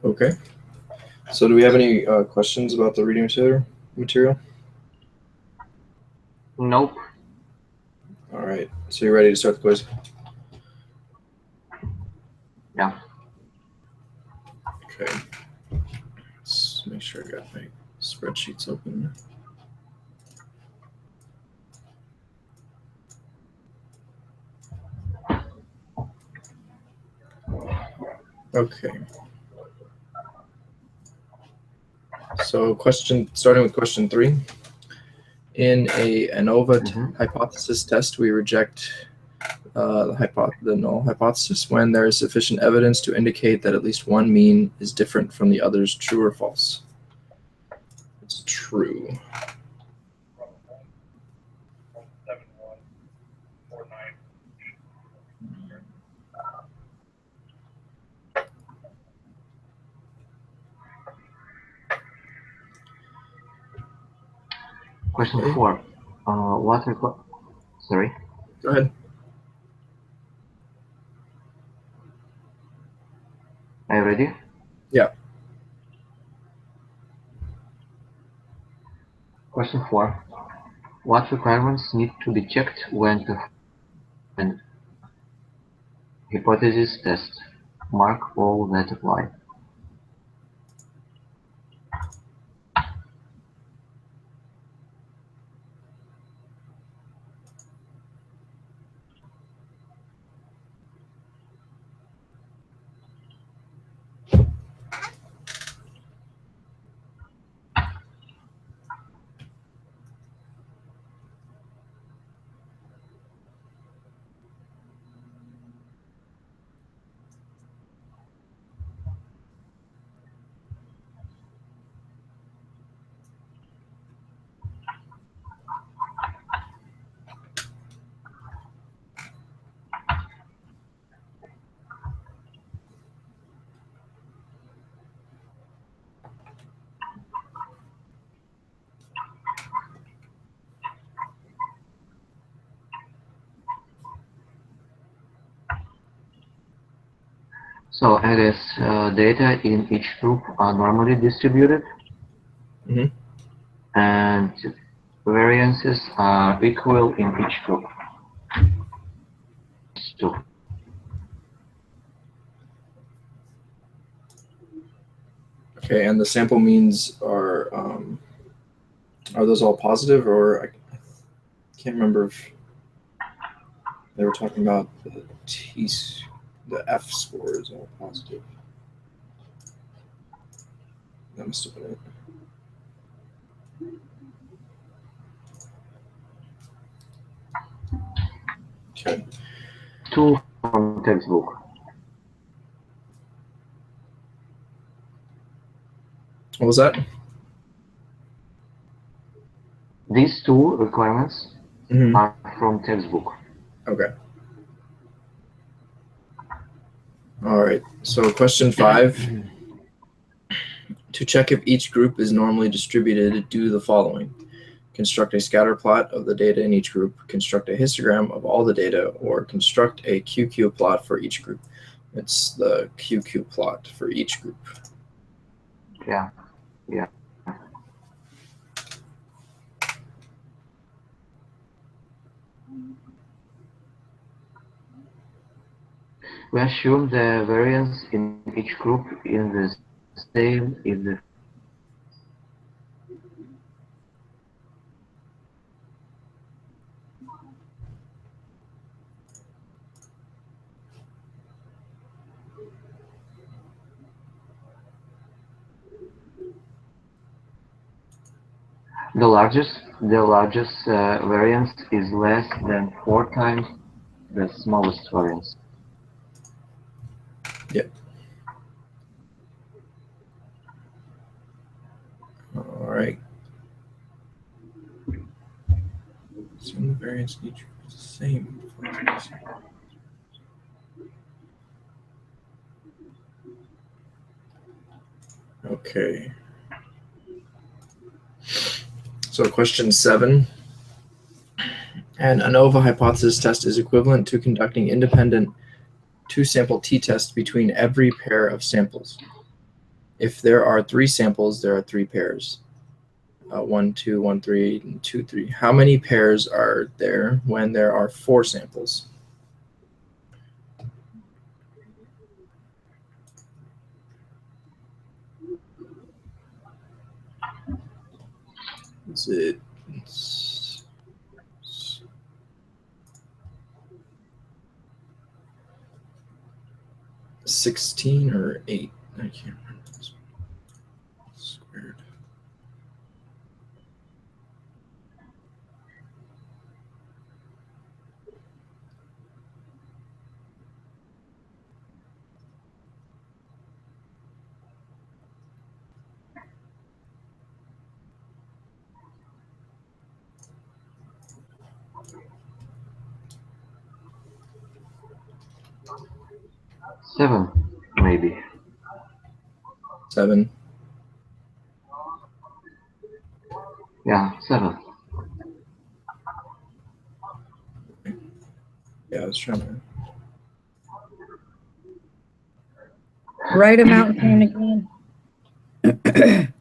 Okay. So do we have any questions about the reading material? Nope. All right. So you're ready to start the quiz? Yeah. Okay. Let's make sure I got my spreadsheets open. Okay. So starting with question 3. In a ANOVA hypothesis test, we reject the null hypothesis when there is sufficient evidence to indicate that at least one mean is different from the others. True or false? It's true. Question Okay. 4. Sorry. Go ahead. Are you ready? Yeah. Question 4. What requirements need to be checked when performing hypothesis test? Mark all that apply. So it is data in each group are normally distributed, and variances are equal in each group. Okay, and the sample means are those all positive, or I can't remember if they were talking about the F score is all positive. That must have been it. Okay. 2 from textbook. What was that? These 2 requirements are from textbook. Okay. All right. So question 5. To check if each group is normally distributed, do the following. Construct a scatter plot of the data in each group, construct a histogram of all the data, or construct a QQ plot for each group. It's the QQ plot for each group. Yeah. We assume the variance in each group is the same if the the largest variance is less than 4 times the smallest variance. Yep. All right. So the variance in each group is the same. Okay. So question 7. An ANOVA hypothesis test is equivalent to conducting independent 2-sample t-tests between every pair of samples. If there are 3 samples, there are 3 pairs. 1, 2, 1, 3, and 2, 3. How many pairs are there when there are 4 samples? Is it 16 or 8? I can't remember. Squared. Seven, maybe. 7. Yeah, 7. Yeah, I was trying to. Right amount and count again.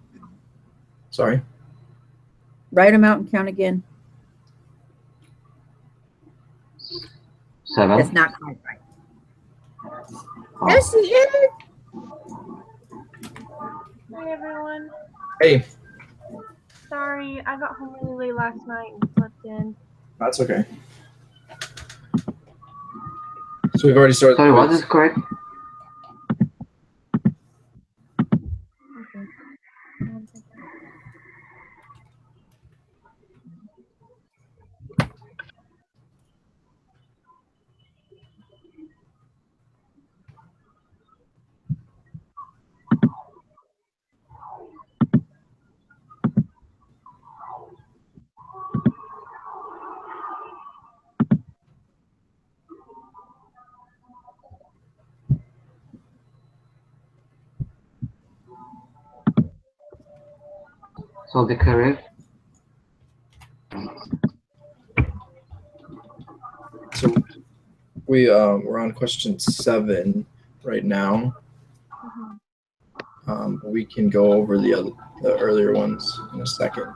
Sorry. Right amount and count again. 7. That's not quite right. Oh, Yes, she is. Hi everyone. Hey, Sorry, I got home really late last night and slept in. that's okay. So we've already started. sorry, the what quiz. is correct? Okay. So the correct. So we're on question 7 right now. We can go over the earlier ones in a second.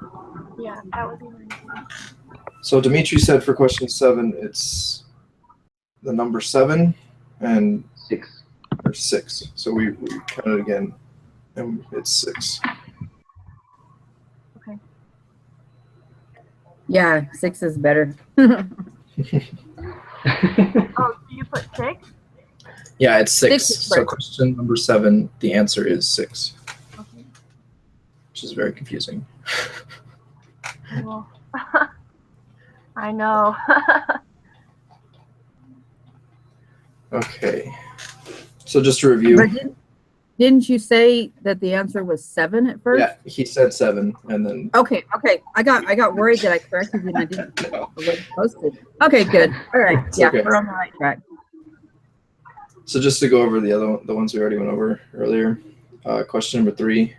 Yeah, that would be nice. So Dimitri said for question 7, it's the number 7 and 6. or 6. So we counted again, and it's 6. Yeah, 6 is better. Oh, so you put 6? Yeah, it's 6. 6 is So first. question number 7, the answer is 6, Okay. which is very confusing. Well, I know. Okay. So just to review. But didn't you say that the answer was 7 at first? Yeah, he said 7, and then Okay. I got worried that I corrected you and I didn't no. already posted. Okay, good. All right. It's Yeah, okay. we're on the right track. So just to go over the ones we already went over earlier. Question number 3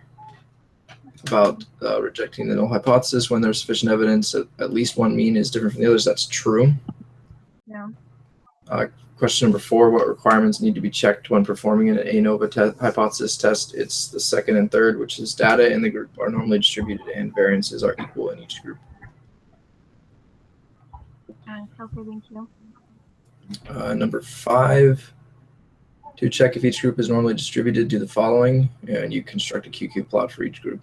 about rejecting the null hypothesis when there's sufficient evidence that at least one mean is different from the others. That's true. Yeah. Question number 4, what requirements need to be checked when performing an ANOVA hypothesis test? It's the second and third, which is data in the group are normally distributed and variances are equal in each group. Okay, thank you. Number 5, to check if each group is normally distributed, do the following, and you construct a QQ plot for each group.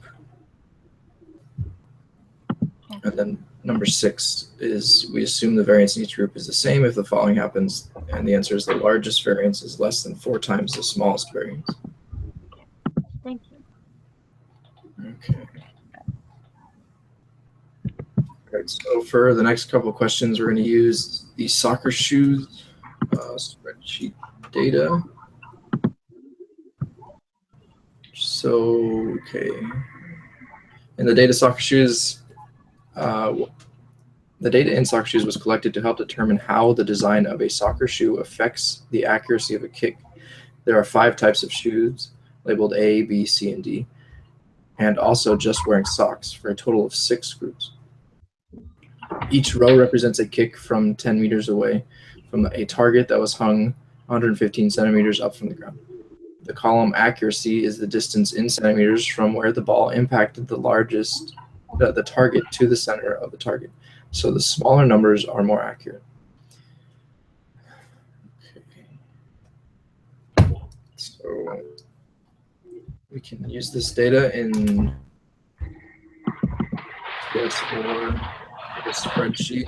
And then number 6 is we assume the variance in each group is the same if the following happens, and the answer is the largest variance is less than 4 times the smallest variance. Thank you. Okay. All right, so for the next couple of questions, we're going to use the soccer shoes spreadsheet data. So, okay. In the data soccer shoes, the data in soccer shoes was collected to help determine how the design of a soccer shoe affects the accuracy of a kick. There are 5 types of shoes labeled A, B, C, and D, and also just wearing socks for a total of 6 groups. Each row represents a kick from 10 meters away from a target that was hung 115 centimeters up from the ground. The column accuracy is the distance in centimeters from where the ball impacted the target to the center of the target. So the smaller numbers are more accurate. Okay. So we can use this data in PS4, the spreadsheet.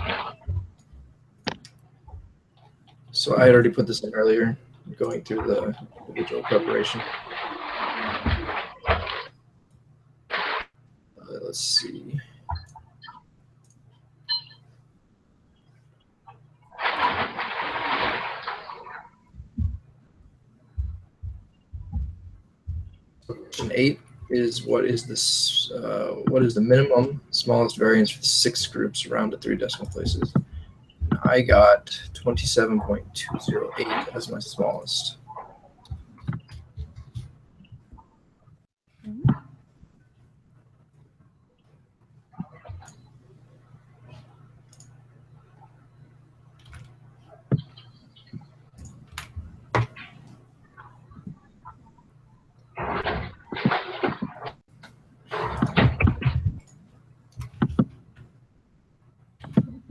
So I had already put this in earlier, going through the individual preparation. Let's see. Question 8 is what is the minimum smallest variance for the 6 groups around to 3 decimal places? And I got 27.208 as my smallest.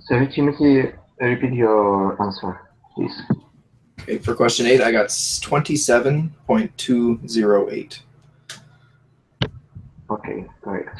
So Timothy, repeat your answer, please. Okay, for question 8, I got 27.208. Okay, correct.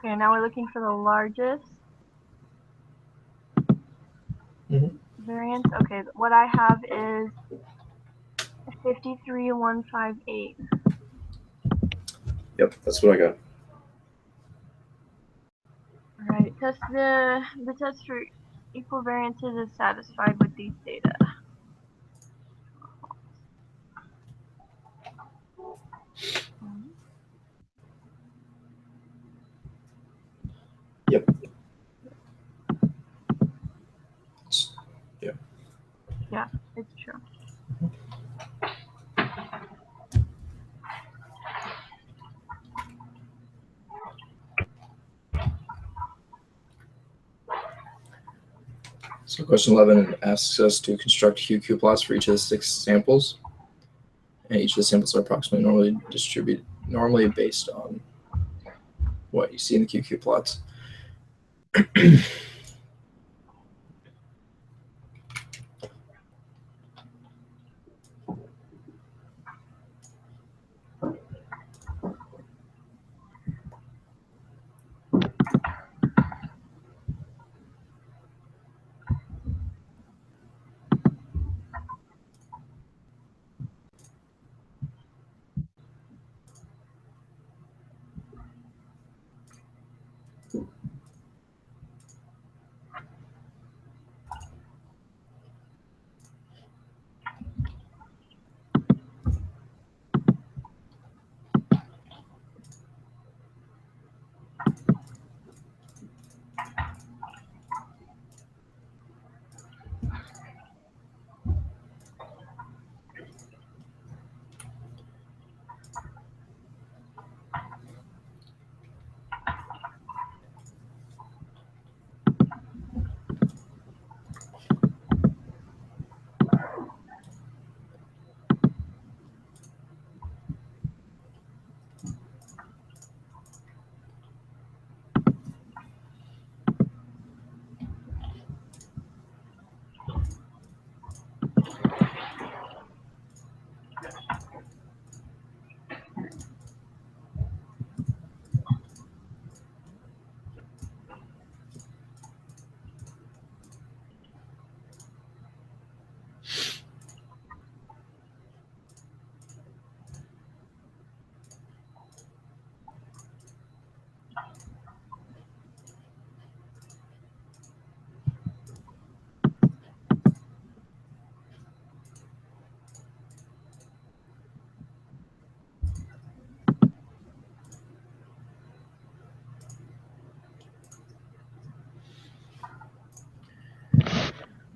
Okay, now we're looking for the largest variance. Okay, what I have is 53,158. Yep, that's what I got. Alright, the test for equal variances is satisfied with these data. Yep. Yeah, it's true. So question 11 asks us to construct QQ plots for each of the 6 samples. And each of the samples are approximately normally based on what you see in the QQ plots.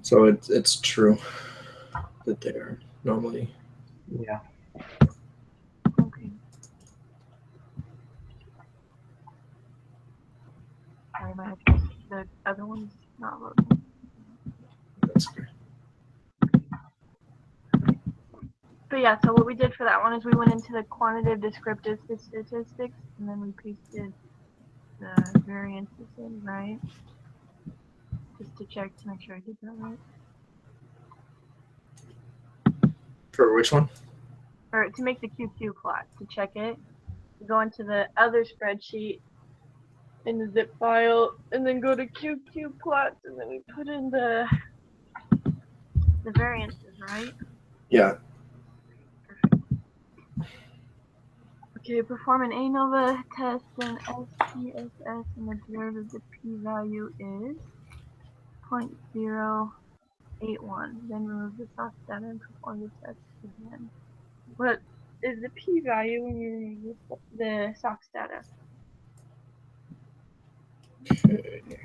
So it's true that they're normally. Yeah. Okay. Sorry, my address, the other one's not loading. That's great. But yeah, so what we did for that one is we went into the quantitative descriptive statistics and then we pasted the variances in, right? Just to check to make sure I did that right. For which one? Or to make the QQ plot, to check it. You go into the other spreadsheet in the zip file and then go to QQ plots and then we put in the variances, right? Yeah. Okay, perform an ANOVA test and SPSS and observe if the p-value is 0.081. Then remove the soft data and perform the test again. What is the p-value when you remove the SOX data? Okay.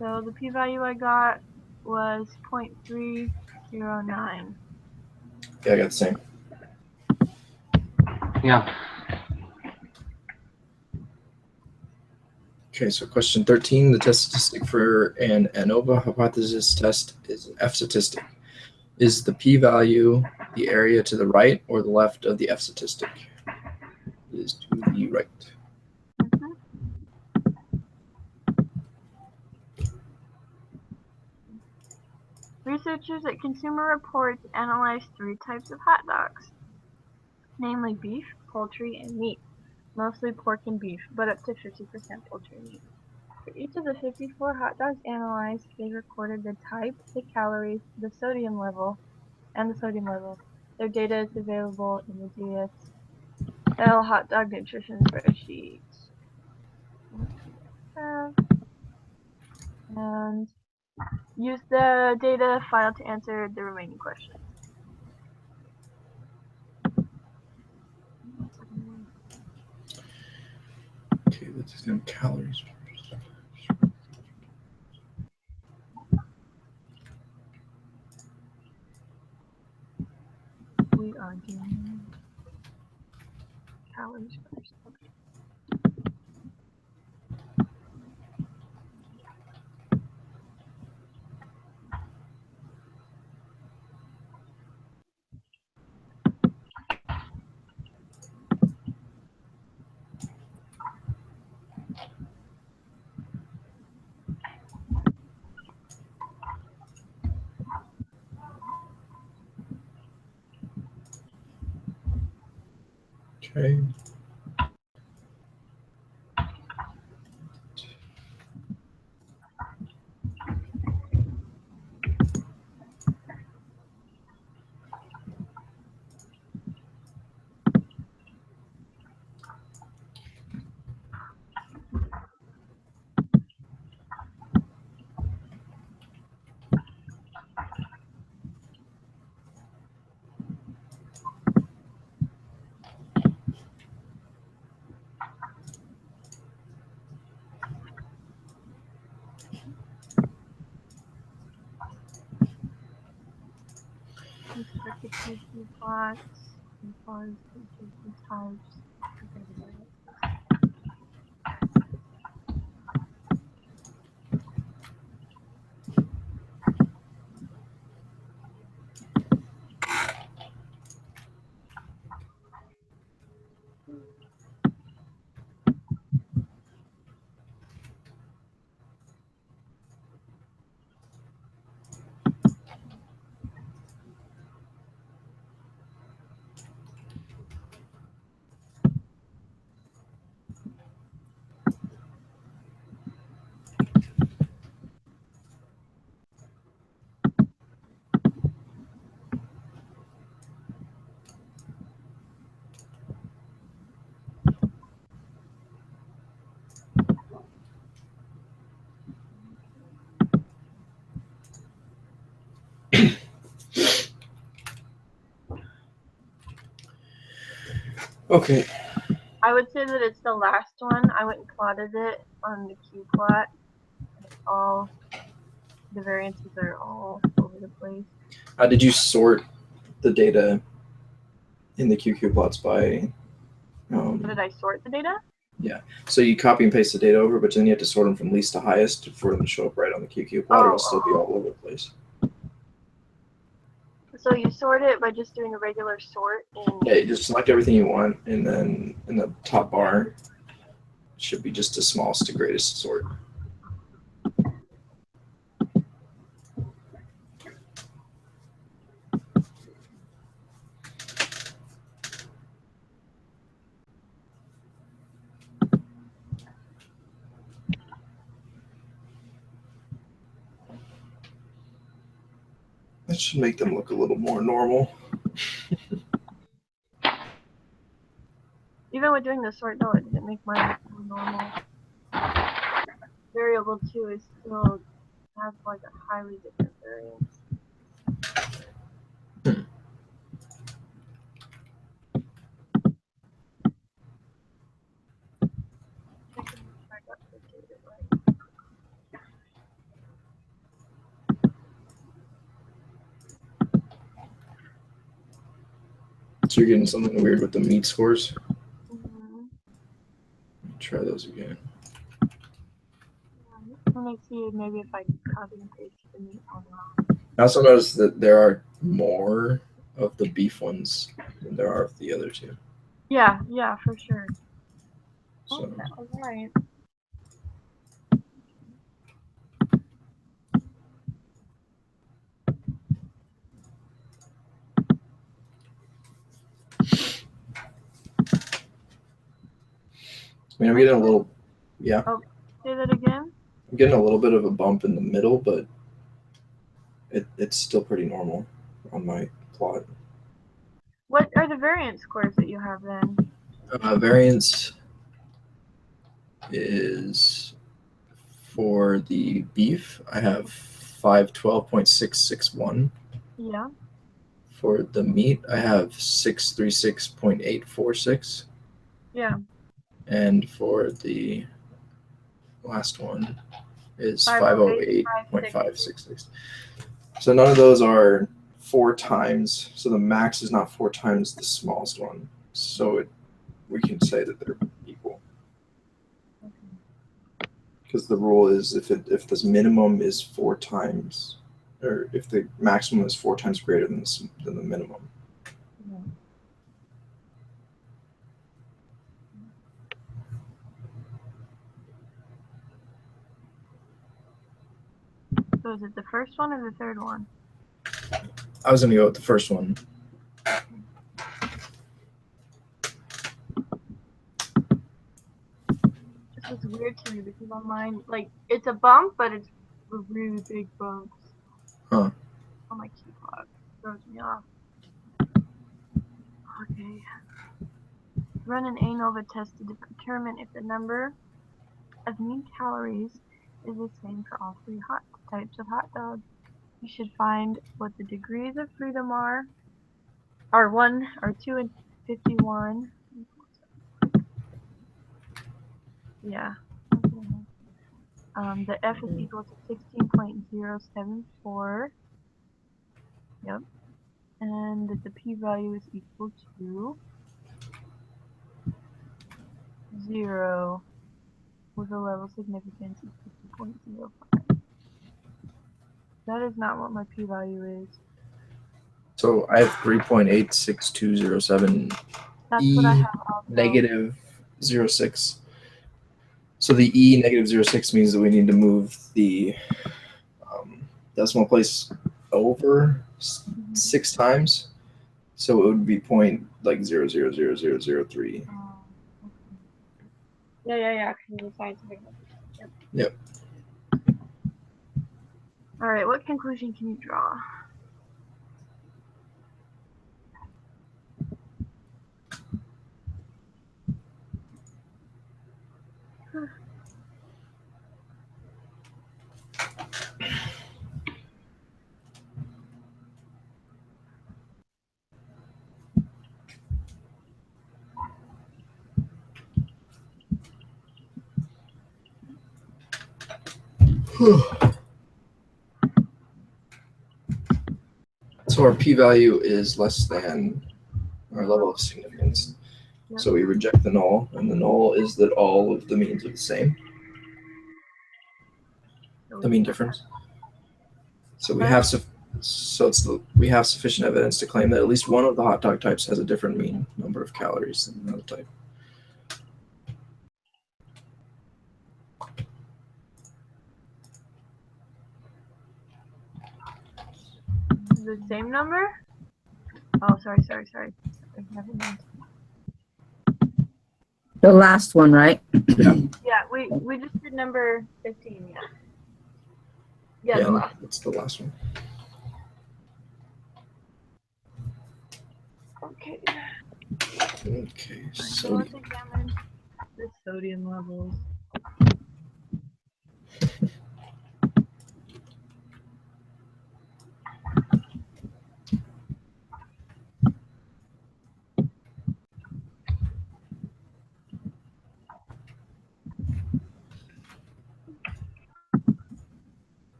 So the p-value I got was 0.309. Yeah, I got the same. Yeah. Okay, so question 13, the test statistic for an ANOVA hypothesis test is an F statistic. Is the p-value the area to the right or the left of the F statistic? It is to the right. Researchers at Consumer Reports analyzed 3 types of hot dogs, namely beef, poultry, and meat, mostly pork and beef, but up to 50% poultry and meat. For each of the 54 hot dogs analyzed, they recorded the type, the calories, the sodium level, and the sodium level. Their data is available in the DSL hot dog nutrition spreadsheet. And use the data file to answer the remaining questions. Okay, let's just do calories first. We are doing calories first. Okay. Okay. Constructed QQ plots, equals features and types. Okay, the variances. Okay. I would say that it's the last one. I went and plotted it on the qplot. All the variances are all over the place. How did you sort the data in the QQ plots by? How did I sort the data? So you copy and paste the data over, but then you have to sort them from least to highest for them to show up right on the QQ plot, or it'll still be all over the place. So you sort it by just doing a regular sort in. Yeah, you just select everything you want, and then in the top bar should be just the smallest to greatest sort. That should make them look a little more normal. Even with doing the sort, no, it didn't make mine more normal. Variable 2 is still has like a highly different variance. Checking if I got the data right. So you're getting something weird with the meat scores. Mhm. Try those again. Let me see maybe if I can copy and paste the meat one wrong. I also noticed that there are more of the beef ones than there are of the other two. Yeah, for sure. Oh, So that was right. I mean, I'm getting a little, Say that again. I'm getting a little bit of a bump in the middle, but it's still pretty normal on my plot. What are the variance scores that you have then? Variance is for the beef. I have 512.661. Yeah. For the meat, I have 636.846. Yeah. And for the last one is 508.566. 508.566. So none of those are 4 times. So the max is not 4 times the smallest one. So we can say that they're equal. Because the rule is if the minimum is 4 times, or if the maximum is 4 times greater than the minimum. Yeah. So is it the first one or the third one? I was gonna go with the first one. This is weird to me because on mine, like, it's a bump, but it's a really big bump. Huh. On my keyboard. Throws me off. Okay. Run an ANOVA test to determine if the number of mean calories is the same for all 3 types of hot dog. You should find what the degrees of freedom are 1 or 2 and 51. Yeah. The F is equal to 16.074. Yep. And the p-value is equal to 0 with a level significance of 50.05. That is not what my p-value is. So I have 3.86207. That's what I have also. Negative 0.6. So the E negative 0.6 means that we need to move the decimal place over 6 times. So it would be point like 0.00003. Yeah. Because the scientific method. Yep. All right. What conclusion can you draw? So our p-value is less than our level of significance. Yep. So we reject the null, and the null is that all of the means are the same, the mean difference. So we have we have sufficient evidence to claim that at least one of the hot dog types has a different mean number of calories than another type. The same number? Oh, sorry. Never mind. The last one, right? Yeah, we just did number 15. Yeah. The last. That's the last one. Okay. Okay, So let's examine the sodium levels.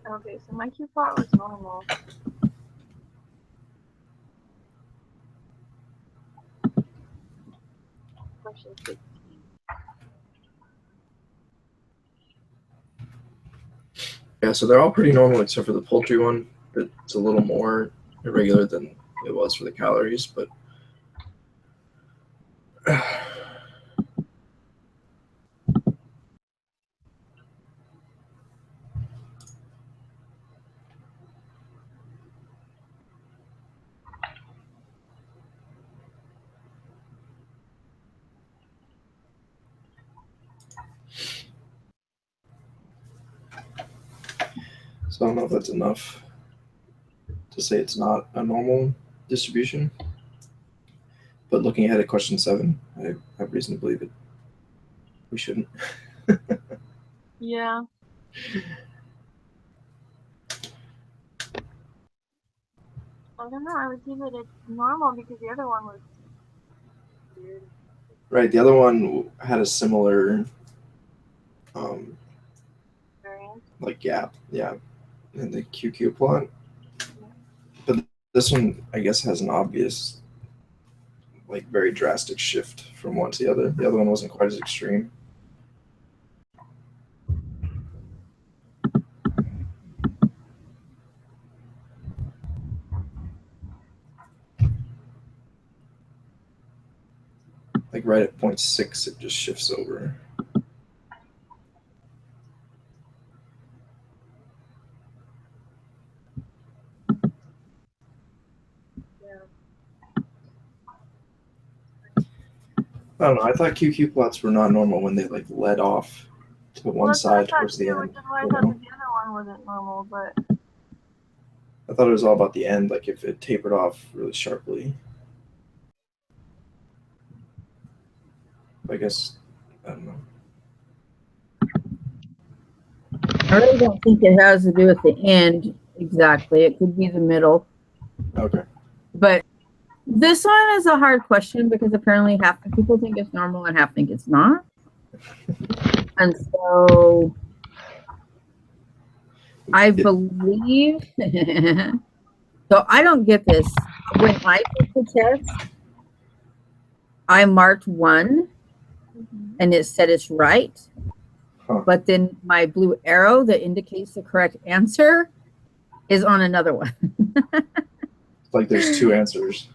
Okay, so my Q plot was normal. Question 16. Yeah, so they're all pretty normal except for the poultry one. It's a little more irregular than it was for the calories, but so I don't know if that's enough to say it's not a normal distribution. But looking ahead at question 7, I have reason to believe it. We shouldn't. Yeah. I don't know. I would say that it's normal because the other one was weird. Right, the other one had a similar Variance. like gap, yeah, in the QQ plot. But this one, I guess, has an obvious, like, very drastic shift from one to the other. The other one wasn't quite as extreme. Like right at 0.6, it just shifts over. I don't know. I thought QQ plots were not normal when they like led off to one Well, side that's what I towards thought the too, end. which is why I you thought know? that the other one wasn't normal, but I thought it was all about the end, like if it tapered off really sharply. I guess I don't know. I really don't think it has to do with the end exactly. It could be the middle. Okay. But this one is a hard question because apparently half the people think it's normal and half think it's not. And so I believe, so I don't get this. When I took the test, I marked one and it said it's right. Huh. But then my blue arrow that indicates the correct answer is on another one. It's like there's two answers.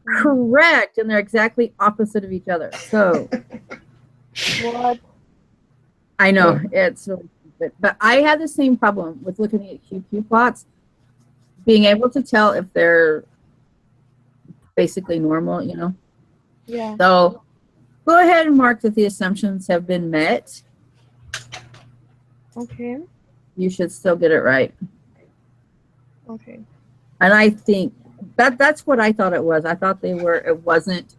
Correct. And they're exactly opposite of each other. So What? I know it's really stupid. But I had the same problem with looking at QQ plots, being able to tell if they're basically normal, you know. Yeah. So go ahead and mark that the assumptions have been met. Okay. You should still get it right. Okay. And I think that's what I thought it was. I thought it wasn't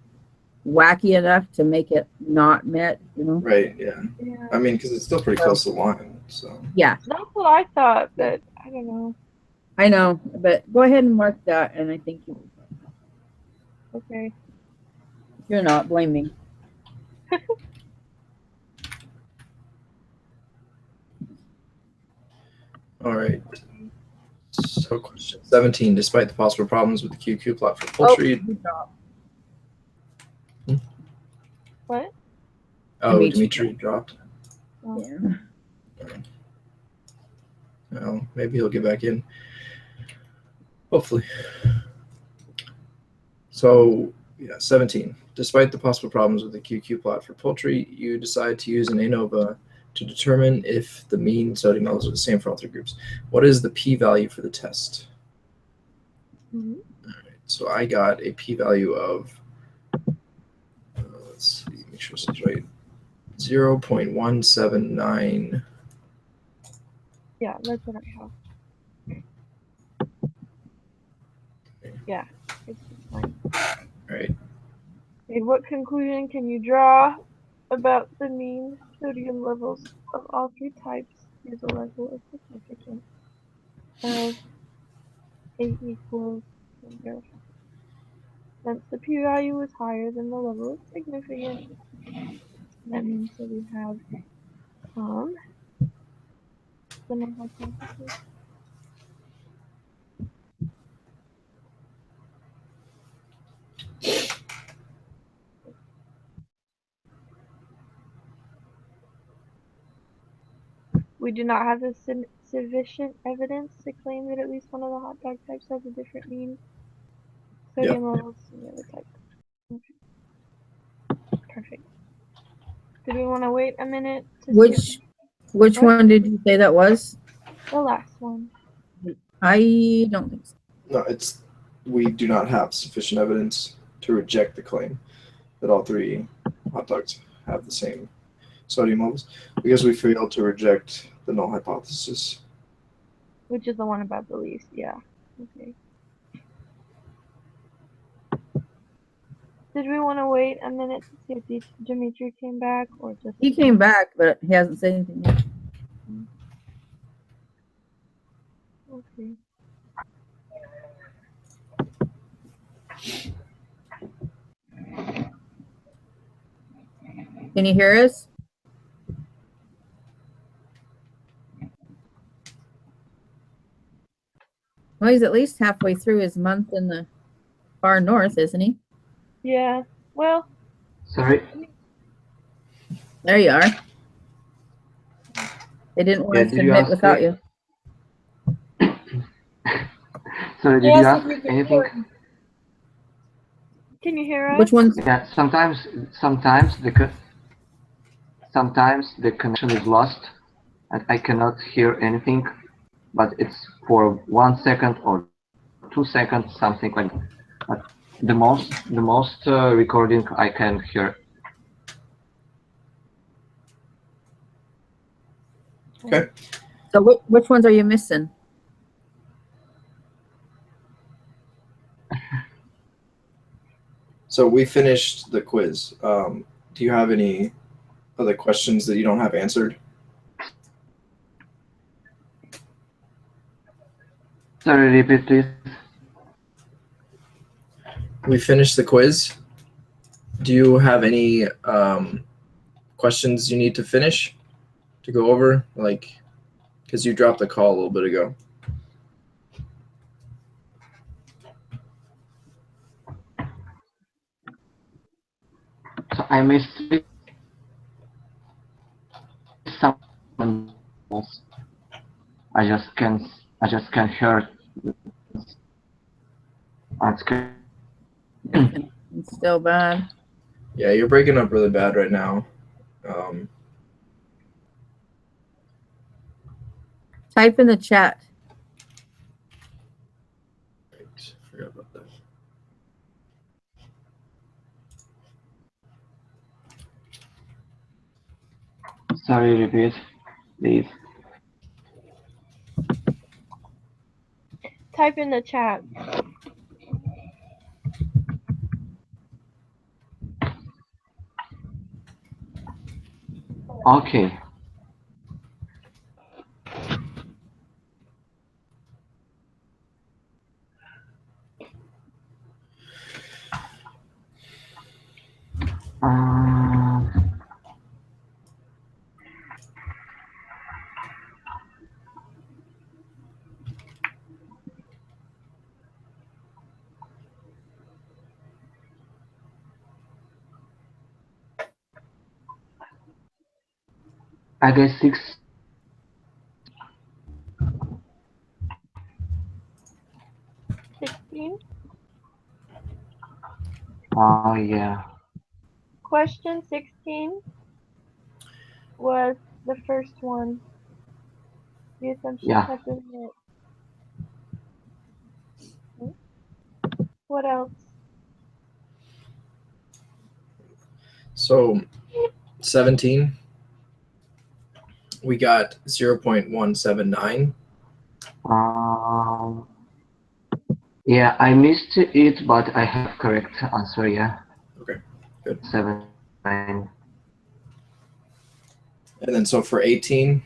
wacky enough to make it not met, you know? Right, yeah. Yeah. I mean, because it's still pretty close to line, so. Yeah, That's what I thought, but I don't know. I know. But go ahead and mark that, and I think Okay. you're not blaming. All right. So question 17, despite the possible problems with the QQ plot for poultry. Good job. What? Oh, Dimitri. Dimitri dropped. Yeah. Well, maybe he'll get back in. Hopefully. So, yeah, 17. Despite the possible problems with the QQ plot for poultry, you decide to use an ANOVA to determine if the mean sodium levels are the same for all three groups. What is the p-value for the test? Mhm. All right, so I got a p-value of, let's see, make sure this is right, 0.179. Yeah, that's what I have. Yeah, it's fine. All right. And what conclusion can you draw about the mean sodium levels of all three types? Here's a level of significance of 8 equals 0. Since the p-value is higher than the level of significance, that means that we have the null hypothesis. We do not have sufficient evidence to claim that at least one of the hot dog types has a different mean sodium levels than the other type. Okay. Perfect. Did we want to wait a minute to see Which What? one did you say that was? the last one? I don't think so. No, we do not have sufficient evidence to reject the claim that all three hot dogs have the same sodium levels because we failed to reject the null hypothesis. Which is the one about the least, yeah. Okay. Did we want to wait a minute to see if Dimitri came back or just... He came back, but he hasn't said anything yet. Okay. Can you hear us? Well, he's at least halfway through his month in the far north, isn't he? Yeah. Well, Sorry. There you are. They didn't want Yeah, us to did you admit ask without me? you. Sorry, did Yes, you ask if you can anything? hear- can you hear us? Which one's Yeah, sometimes the connection is lost and I cannot hear anything, but it's for 1 second or 2 seconds, something like that. But the most recording I can hear. Okay. so? Which ones are you missing? So we finished the quiz. Do you have any other questions that you don't have answered? Sorry, repeat please. We finished the quiz. Do you have any questions you need to finish to go over? Like, because you dropped the call a little bit ago. So I missed someone else. I just can't hear. It's good. It's still bad. Yeah, you're breaking up really bad right now. Type in the chat. Right, forgot about that. Sorry, repeat please. Type in the chat. Okay. I guess 6. 16. Oh yeah. Question 16 was the first one. The assumption Yeah. type of it. What else? So 17, we got 0.179. Yeah, I missed it, but I have correct answer. Yeah. Okay, good. 7, 9. And then so for 18,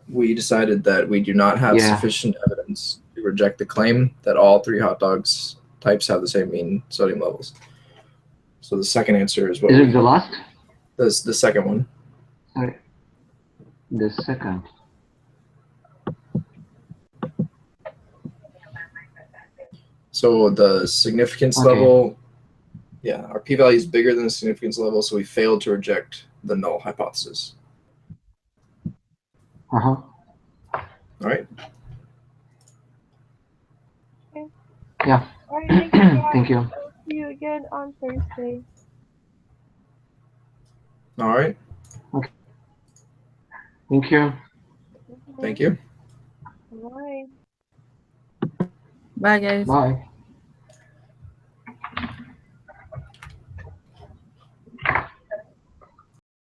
we decided that we do not have Yeah. sufficient evidence to reject the claim that all 3 hot dogs types have the same mean sodium levels. So the second answer is what Is it the last? the second one. Sorry. The second. So the significance Okay. level, yeah, our p-value is bigger than the significance level, so we failed to reject the null hypothesis. Uh-huh. All right. Yeah. Alright, thank you guys. Thank you. I'll see you again on Thursday. All right. Thank you. Thank you. Bye. Bye, guys. Bye.